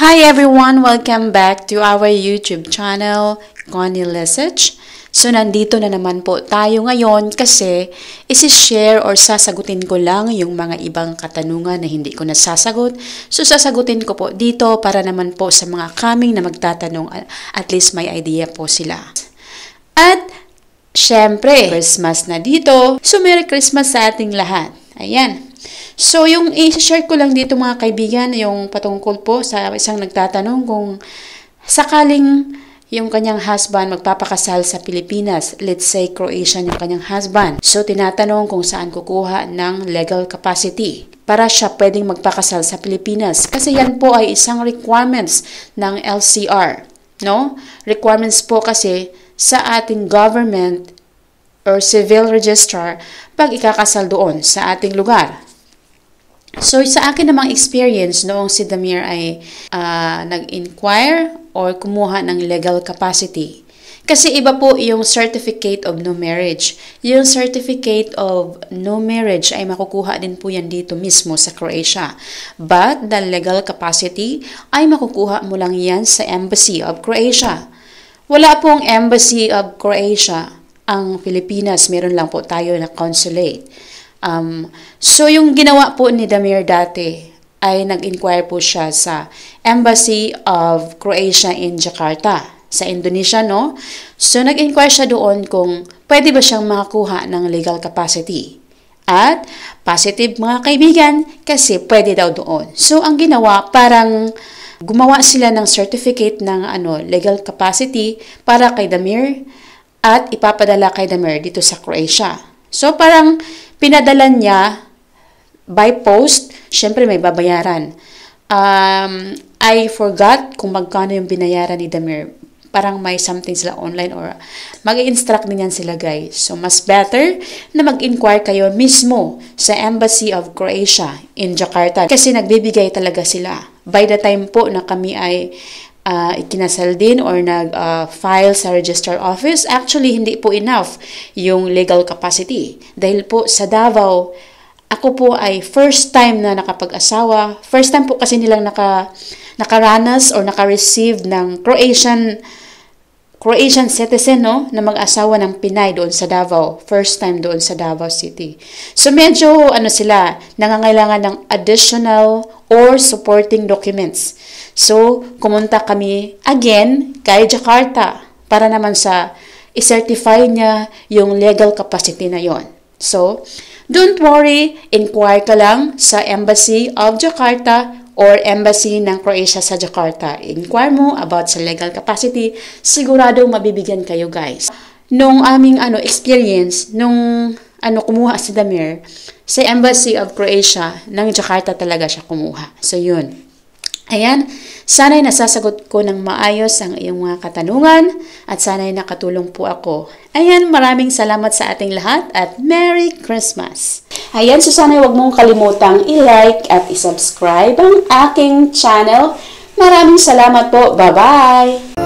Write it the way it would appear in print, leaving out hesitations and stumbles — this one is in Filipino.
Hi everyone! Welcome back to our YouTube channel, Connie Lesage. So, nandito na naman po tayo ngayon kasi isi-share or sasagutin ko lang yung mga ibang katanungan na hindi ko nasasagot. So, sasagutin ko po dito para naman po sa mga coming na magtatanong, at least may idea po sila. At, syempre, Christmas na dito. So, Merry Christmas sa ating lahat. Ayan. So, yung i-share ko lang dito mga kaibigan, yung patungkol po sa isang nagtatanong kung sakaling yung kanyang husband magpapakasal sa Pilipinas, let's say Croatian yung kanyang husband. So, tinatanong kung saan kukuha ng legal capacity para siya pwedeng magpakasal sa Pilipinas. Kasi yan po ay isang requirements ng LCR. No? Requirements po kasi sa ating government or civil registrar pag ikakasal doon sa ating lugar. So, sa akin namang experience noong si Damir ay nag-inquire or kumuha ng legal capacity. Kasi iba po yung Certificate of No Marriage. Yung Certificate of No Marriage ay makukuha din po yan dito mismo sa Croatia. But the legal capacity ay makukuha mo lang yan sa Embassy of Croatia. Wala pong Embassy of Croatia ang Pilipinas. Meron lang po tayo na consulate. So, yung ginawa po ni Damir dati ay nag-inquire po siya sa Embassy of Croatia in Jakarta, sa Indonesia, no? So, nag-inquire siya doon kung pwede ba siyang makakuha ng legal capacity. At, positive mga kaibigan, kasi pwede daw doon. So, ang ginawa, parang gumawa sila ng certificate ng legal capacity para kay Damir at ipapadala kay Damir dito sa Croatia. So, parang pinadala niya by post, syempre may babayaran. I forgot kung magkano yung binayaran ni Damir. Parang may something sila online or mag-i-instruct din yan sila guys. So, mas better na mag-inquire kayo mismo sa Embassy of Croatia in Jakarta. Kasi nagbibigay talaga sila. By the time po na kami ay ikinasal din or nag-file sa registrar office, actually hindi po enough yung legal capacity. Dahil po sa Davao, ako po ay first time na nakapag-asawa. First time po kasi nilang nakaranas or naka-receive ng Croatian citizen, no, na mag-asawa ng Pinay doon sa Davao. First time doon sa Davao City. So medyo sila, nangangailangan ng additional or supporting documents. So, kumunta kami again kay Jakarta para naman sa i-certify niya yung legal capacity na yon. So, don't worry, inquire ka lang sa Embassy of Jakarta or Embassy ng Croatia sa Jakarta. Inquire mo about sa legal capacity, siguradong mabibigyan kayo guys. Nung aming experience, nung kumuha si Damir, sa Embassy of Croatia, ng Jakarta talaga siya kumuha. So, yun. Ayan, sana'y nasasagot ko ng maayos ang iyong mga katanungan at sana'y nakatulong po ako. Ayan, maraming salamat sa ating lahat at Merry Christmas! Ayan, so sana'y huwag mong kalimutang i-like at i-subscribe ang aking channel. Maraming salamat po. Bye-bye!